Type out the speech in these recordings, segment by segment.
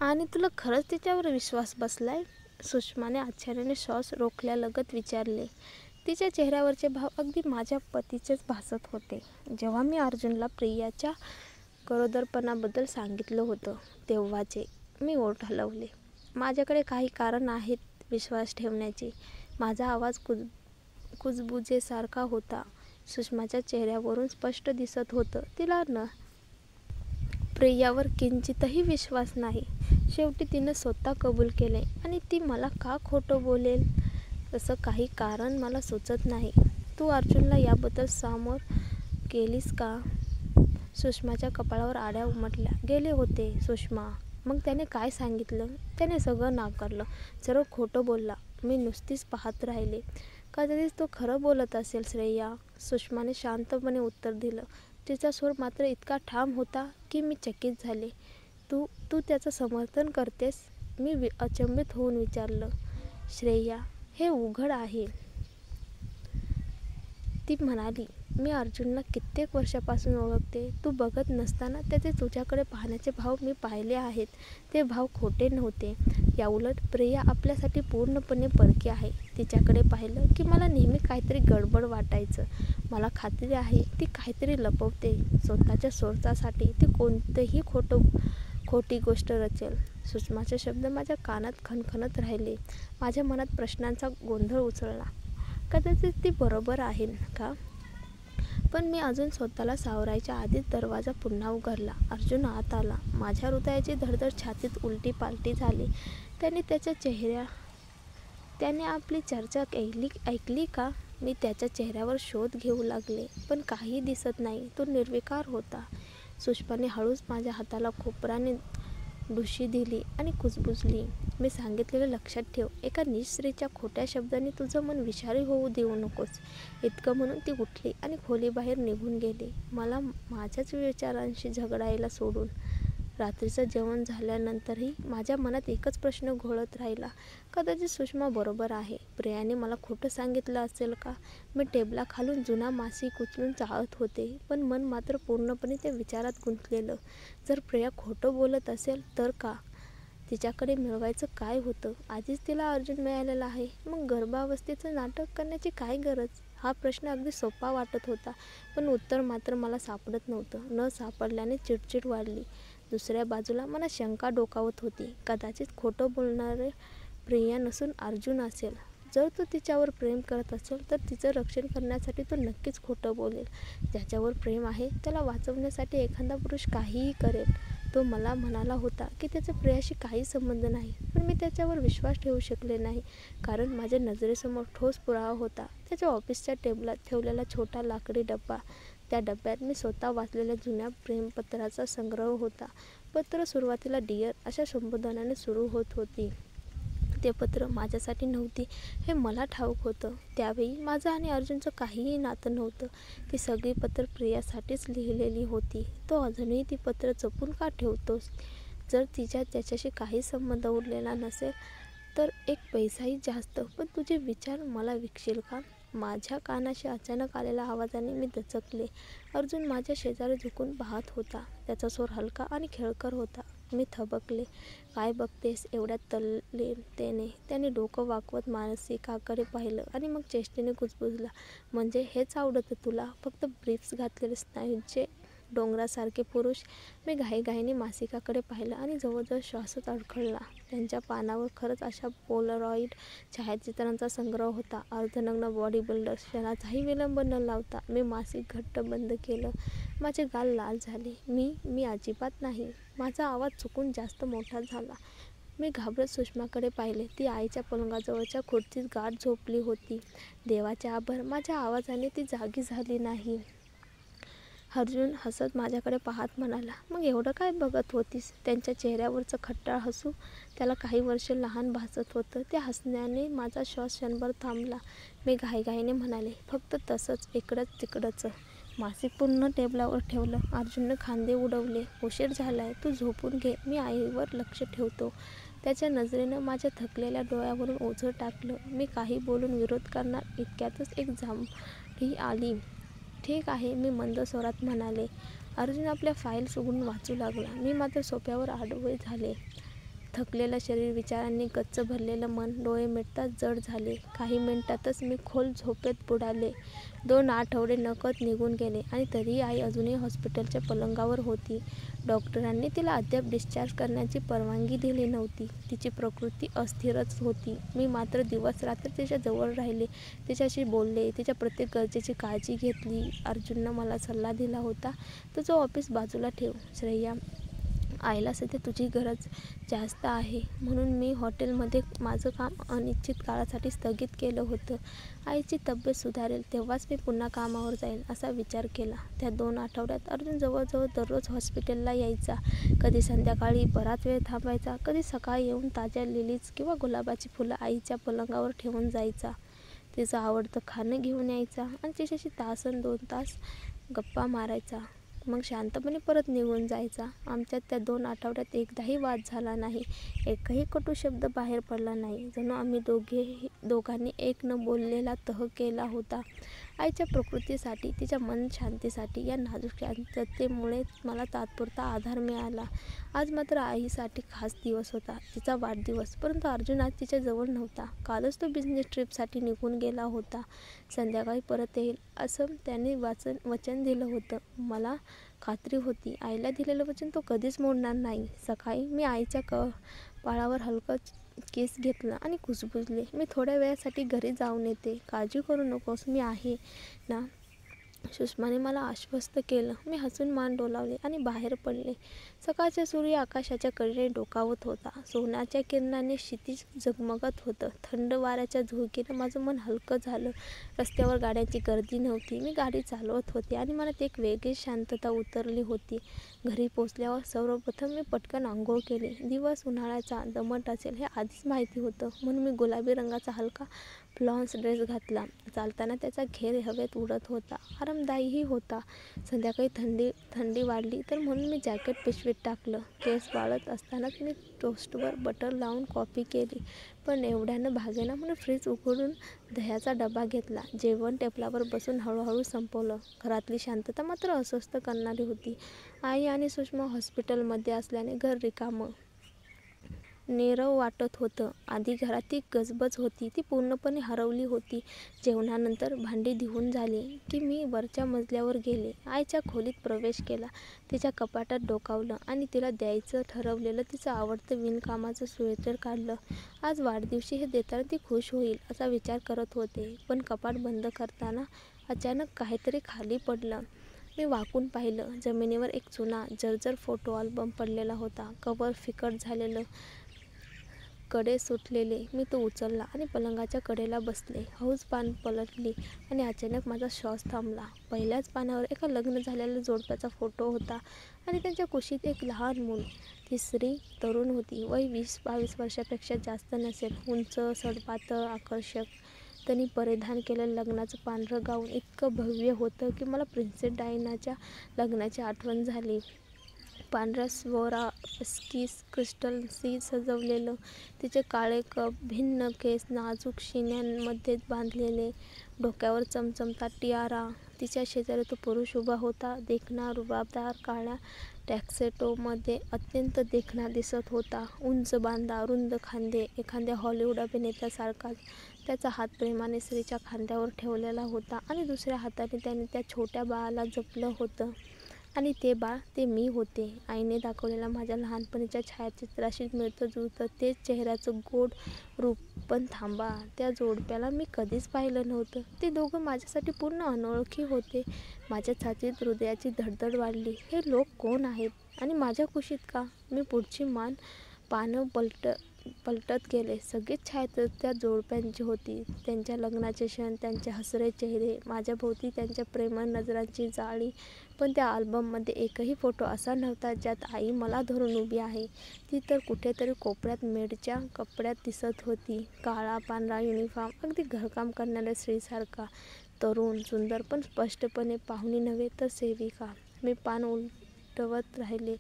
आणि तुला खरंच तिच्यावर विश्वास बसलाय? सुषमाने आश्चर्याने श्वास रोखल्यालगत विचारले. तिच्या चेहऱ्यावरचे भाव अगदी माझ्या पतीचेच भासत होते. जेव्हा मी अर्जुनला प्रियाच्या गरोदरपणाबद्दल सांगितलं होतं तेव्हाचे. मी ओठ हलवले. माझ्याकडे काही कारण आहेत विश्वास ठेवण्याची. माझा आवाज कुजबुजेसारखा होता. सुषमाच्या चेहऱ्यावरून स्पष्ट दिसत होतं तिला प्रियावर किंचितही विश्वास नाही. शेवटी तिनं स्वतः कबूल केले आणि ती मला का खोटं बोलेल असं काही कारण मला सुचत नाही. तू अर्जुनला याबद्दल समोर केलीस का? सुषमाच्या कपाळावर आड्या उमटल्या. गेले होते सुषमा. मग त्याने काय सांगितलं? त्याने सगळं नाकारलं. सर्व खोटं बोलला. मी नुसतीच पाहत राहिले. कदाचित तो खरं बोलत असेल श्रेया, सुषमाने शांतपणे उत्तर दिलं. तिचा सूर मात्र इतका ठाम होता की मी चकित झाले. तू त्याचं समर्थन करतेस? मी अचंबित होऊन विचारलं. श्रेया, हे उघड आहे. ती म्हणाली. मी अर्जुनला कित्येक वर्षापासून ओळखते. तू बघत नसताना त्याचे तुझ्याकडे पाहण्याचे भाव मी पाहिले आहेत. ते भाव खोटे नव्हते. याउलट प्रिया आपल्यासाठी पूर्णपणे परकी आहे. तिच्याकडे पाहिलं की मला नेहमी काहीतरी गडबड वाटायचं. मला खात्री आहे ती काहीतरी लपवते. स्वतःच्या स्वार्थासाठी ती कोणतीही खोटी गोष्ट रचेल. सुषमाचे शब्द माझ्या कानात खणखणत राहिले. माझ्या मनात प्रश्नांचा गोंधळ उसळला. कदाचित ती बरोबर आहे का? पण मी अजून स्वतःला सावरायच्या आधीच दरवाजा पुन्हा उघडला. अर्जुन आत आला. माझ्या हृदयाची धडधड छातीत उलटी पालटी झाली. त्याने आपली चर्चा ऐकली का? मी त्याच्या चेहऱ्यावर शोध घेऊ लागले, पण काही दिसत नाही. तो निर्विकार होता. सुषमाने हळूच माझ्या हाताला खोपराने ढुशी दिली आणि कुजबुजली. मी सांगितलेलं लक्षात ठेव. एका निस्त्रीच्या खोट्या शब्दांनी तुझं मन विषारी होऊ देऊ नकोस. इतकं म्हणून ती उठली आणि खोलीबाहेर निघून गेली. मला माझ्याच विचारांशी झगडायला सोडून. रात्रीचं जेवण झाल्यानंतरही माझ्या मनात एकच प्रश्न घोळत राहिला. कदाचित सुषमा बरोबर आहे. प्रियाने मला खोटं सांगितलं असेल का? मी टेबलाखालून जुना मासिक उचलून चाळत होते, पण मन मात्र पूर्णपणे त्या विचारात गुंतलेलं. जर प्रिया खोटं बोलत असेल तर का? तिच्याकडे मिळवायचं काय होतं? आधीच तिला अर्जुन मिळालेला आहे. मग गर्भावस्थेचं नाटक करण्याची काय गरज? हा प्रश्न अगदी सोपा वाटत होता, पण उत्तर मात्र मला सापडत नव्हतं. न सापडल्याने चिडचिड वाढली. दुसऱ्या बाजूला मला शंका डोकावत होती. कदाचित खोटं बोलणारे प्रिया नसून अर्जुन असेल. जर तो तिच्यावर प्रेम करत असेल तर तिचं रक्षण करण्यासाठी तो नक्कीच खोटं बोलेल. ज्याच्यावर प्रेम आहे त्याला वाचवण्यासाठी एखादा पुरुष काहीही करेल. तो मला म्हणाला होता की त्याचा प्रियाशी काही संबंध नाही, पण मी त्याच्यावर विश्वास ठेवू शकले नाही, कारण माझ्या नजरेसमोर ठोस पुरावा होता. त्याच्या ऑफिसच्या टेबलात ठेवलेला छोटा लाकडी डब्बा. त्या डब्यात मी स्वतः वाचलेल्या जुन्या प्रेमपत्राचा संग्रह होता. पत्र सुरुवातीला डिअर अशा संबोधनाने सुरू होत होती. ते पत्र माझ्यासाठी नव्हती हे मला ठाऊक होतं. त्यावेळी माझं आणि अर्जुनचं काहीही नातं नव्हतं. ती सगळी पत्र प्रियासाठीच लिहिलेली होती. तो अजूनही ती पत्र जपून का ठेवतोस? जर त्याच्याशी काही संबंध उरलेला नसेल तर एक पैसाही जास्त. पण तुझे विचार मला विकशील का? माझ्या कानाशी अचानक आलेल्या आवाजाने मी दचकले. अर्जुन माझ्या शेजारी झुकून पाहत होता. त्याचा स्वर हलका आणि खेळकर होता. मी थबकले. काय बघतेस एवढ्या तल्लीनतेने? त्याने डोकं वाकवत मानसिकाकडे पाहिलं आणि मग चेष्टेने कुजबुजला. म्हणजे हेच आवडतं तुला? फक्त ब्रीफ्स घातलेले स्नायूंचे डोंगरासारखे पुरुष? मी घाईघाईने मासिकाकडे पाहिलं आणि जवळजवळ श्वासच अडखळला. त्यांच्या पानावर खरंच अशा पोलरॉइड छायाचित्रांचा संग्रह होता. अर्धनग्न बॉडी बिल्डर्स. क्षणाचाही विलंब न लावता मी मासिक घट्ट बंद केलं. माझे गाल लाल झाले. मी अजिबात नाही. माझा आवाज चुकून जास्त मोठा झाला. मी घाबरत सुषमाकडे पाहिले. ती आईच्या पलंगाजवळच्या खुर्चीत गाढ झोपली होती. देवाचे आभार, माझ्या आवाजाने ती जागी झाली नाही. अर्जुन हसत माझ्याकडे पाहत म्हणाला, मग एवढं काय बघत होतीस? त्यांच्या चेहऱ्यावरचं खट्टाळ हसू त्याला काही वर्ष लहान भासत होतं. त्या हसण्याने माझा श्वास क्षणभर थांबला. मी घाईघाईने म्हणाले, फक्त तसंच, इकडंच तिकडंच. मासिक पुन्हा टेबलावर ठेवलं. अर्जुनने खांदे उडवले. उशीर झालाय, तू झोपून घे, मी आईवर लक्ष ठेवतो. त्याच्या नजरेनं माझ्या थकलेल्या डोळ्यावरून ओझं टाकलं. मी काही बोलून विरोध करणार इतक्यातच एक जांभळी आली. ठीक आहे, मी मंद स्वरात म्हणाले. अर्जुन आपल्या फाईल्स उघडून वाचू लागला. मी मात्र सोफ्यावर आडवे झाले. थकलेलं शरीर, विचारांनी गच्च भरलेलं मन, डोळे मिटताच जड झाले. काही मिनिटातच मी खोल झोपेत बुडाले. 2 आठवडे नकळत निघून गेले आणि तरीही आई अजूनही हॉस्पिटलच्या पलंगावर होती. डॉक्टरांनी तिला अद्याप डिस्चार्ज करण्याची परवानगी दिली नव्हती. तिची प्रकृती अस्थिरच होती. मी मात्र दिवस-रात्र तिच्या जवळ राहिले, तिच्याशी बोलले, तिच्या प्रत्येक गरजेची काळजी घेतली. अर्जुननं मला सल्ला दिला होता, तुझं ऑफिस बाजूला ठेव श्रेया. आईला सध्या तुझी गरज जास्त आहे. म्हणून मी हॉटेलमध्ये माझं काम अनिश्चित काळासाठी स्थगित केलं होतं. आईची तब्येत सुधारेल तेव्हाच मी पुन्हा कामावर जाईल असा विचार केला. त्या 2 आठवड्यात अर्जुन जवळजवळ दररोज हॉस्पिटलला यायचा. कधी संध्याकाळी बराच वेळ थांबायचा, कधी सकाळी येऊन ताज्या लिलीज किंवा गुलाबाची फुलं आईच्या पलंगावर ठेवून जायचा. तिचं आवडतं खाणं घेऊन यायचा आणि तिच्याशी तासन 2 तास गप्पा मारायचा. मग शांतपणे परत निघून जायचा. आमच्यात त्या 2 आठवड्यात एकदाही वाद झाला नाही. एकही कटू शब्द बाहेर पडला नाही. जणू आम्ही दोघांनी एक न बोललेला तह केला होता. आईच्या प्रकृतीसाठी, तिच्या मन शांतीसाठी, या नाजूक शांततेमुळे मला तात्पुरता आधार मिळाला. आज मात्र आईसाठी खास दिवस होता, तिचा वाढदिवस. परंतु अर्जुन आज तिच्या जवळ नव्हता. कालच तो बिझनेस ट्रिपसाठी निघून गेला होता. संध्याकाळी परत येईल असं त्याने वचन दिलं होतं. मला खात्री होती आईला दिलेलं वचन तो कधीच मोडणार नाही. सकाळी मी आईच्या कपाळावर हलकं किस घेतलं आणि कुजबुजले, मी थोड्या वेळासाठी घरी जाऊन येते, काळजी करू नकोस, मी आहे ना. सुषमाने मला आश्वस्त केलं. मी हसून मान डोलावले आणि बाहेर पडले. सकाळचा सूर्य आकाशाच्या कडेने डोकावत होता. सोन्याच्या किरणांनी क्षितिज झगमगत होतं. थंड वाऱ्याच्या झुळकेनं माझं मन हलकं झालं. रस्त्यावर गाड्यांची गर्दी नव्हती. मी गाडी चालवत होते आणि मनात एक वेगळीच शांतता उतरली होती. घरी पोचल्यावर सर्वप्रथम मी पटकन आंघोळ केली. दिवस उन्हाळ्याचा दमट असेल हे आधीच माहिती होतं, म्हणून मी गुलाबी रंगाचा हलका फ्लॉन्स ड्रेस घातला. चालताना त्याचा घेर हवेत उडत होता, आरामदायीही होता. संध्याकाळी थंडी वाढली तर म्हणून मी जॅकेट पिशवीत टाकलं. केस वाळत असतानाच मी टोस्टवर बटर लावून कॉफी केली, पण एवढ्यानं भागेना म्हणून फ्रीज उघडून दह्याचा डबा घेतला. जेवण टेबलावर बसून हळूहळू संपवलं. घरातली शांतता मात्र अस्वस्थ करणारी होती. आई आणि सुषमा हॉस्पिटलमध्ये असल्याने घर रिकामं, नीरव वाटत होतं. आधी घरात ती गजबज होती, ती पूर्णपणे हरवली होती. जेवणानंतर भांडी धुवून झाली की मी वरच्या मजल्यावर गेले. आईच्या खोलीत प्रवेश केला. तिच्या कपाटात डोकावलं आणि तिला द्यायचं ठरवलेलं तिचं आवडतं विणकामाचं स्वेटर काढलं. आज वाढदिवशी हे देताना ती खुश होईल असा विचार करत होते. पण कपाट बंद करताना अचानक काहीतरी खाली पडलं. मी वाकून पाहिलं. जमिनीवर एक जुना जर्जर फोटो अल्बम पडलेला होता. कव्हर फिकट झालेलं, कडे सुटलेले. मी तो उचलला आणि पलंगाच्या कडेला बसले. हळूच पान पलटली आणि अचानक माझा श्वास थांबला. पहिल्याच पानावर एका लग्न झालेल्या जोडप्याचा फोटो होता आणि त्यांच्या कुशीत एक लहान मूल. ती स्त्री तरुण होती, वय 20-22 वर्षापेक्षा जास्त नसेल. उंच, सडपातळ, आकर्षक. त्यांनी परिधान केलेलं लग्नाचं पांढरं गाऊन इतकं भव्य होतं की मला प्रिन्सेस डायनाच्या लग्नाची आठवण झाली. पांढऱ्या स्वरास्की क्रिस्टल्सनी सजवलेलं तिचे काळे भिन्न केस नाजूक शिण्यांमध्ये बांधलेले, डोक्यावर चमचमता टियारा. तिच्या शेजारी तो पुरुष उभा होता, देखणा, रुबाबदार, काळ्या टॅक्सेटोमध्ये अत्यंत देखणा दिसत होता. उंच बांधा, रुंद खांदे, एखाद्या हॉलिवूड अभिनेत्यासारखाच. त्याचा हात प्रेमाने स्त्रीच्या खांद्यावर ठेवलेला होता आणि दुसऱ्या हाताने त्याने त्या छोट्या बाळाला जपलं होतं. आणि ते बाळ, ते मी होते. आईने दाखवलेल्या माझ्या लहानपणीच्या छायाचित्राशी मिळतं जुळतं तेच चेहऱ्याचं गोड रूप. पण थांबा, त्या जोडप्याला मी कधीच पाहिलं नव्हतं. ते दोघं माझ्यासाठी पूर्ण अनोळखी होते. माझ्या छातीत हृदयाची धडधड वाढली. हे लोक कोण आहेत आणि माझ्या कुशीत का? मी पुढची पानं पलटत गेले. सगळीच छायाचित्रं त्या जोडप्यांची होती. त्यांच्या लग्नाचे क्षण, त्यांचे हसरे चेहरे, माझ्याभोवती त्यांच्या प्रेमळ नजरांची जाळी. पण त्या अल्बममध्ये एकही फोटो असा नव्हता ज्यात आई मला धरून उभी आहे. ती तर कुठेतरी कोपऱ्यात मेडच्या कपड्यात दिसत होती. काळा पांढरा युनिफॉर्म, अगदी घरकाम करणाऱ्या स्त्रीसारखा. तरुण, सुंदर, पण स्पष्टपणे पाहुणी नव्हे तर सेविका. मी पान उलटवत राहिले.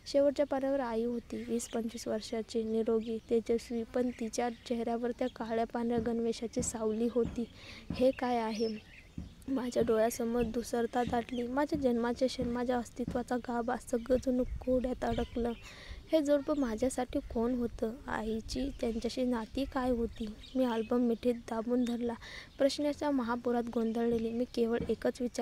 शेवटच्या पानावर आई होती. 20-25 वर्षाची, निरोगी, तेजस्वी, पण तिच्या चेहऱ्यावर त्या काळ्या पांढऱ्या गणवेशाची सावली होती. हे काय आहे? माझ्या डोळ्यासमोर धूसरता दाटली. माझ्या जन्माचे क्षण, माझ्या अस्तित्वाचा गाभा, सगळं जणू कोड्यात अडकलं. हे जोडपं माझ्यासाठी कोण होतं? आईची त्यांच्याशी नाती काय होती? मी अल्बम मिठीत दाबून धरला. प्रश्नांच्या महापुरात गोंधळलेली मी केवळ एकच विचार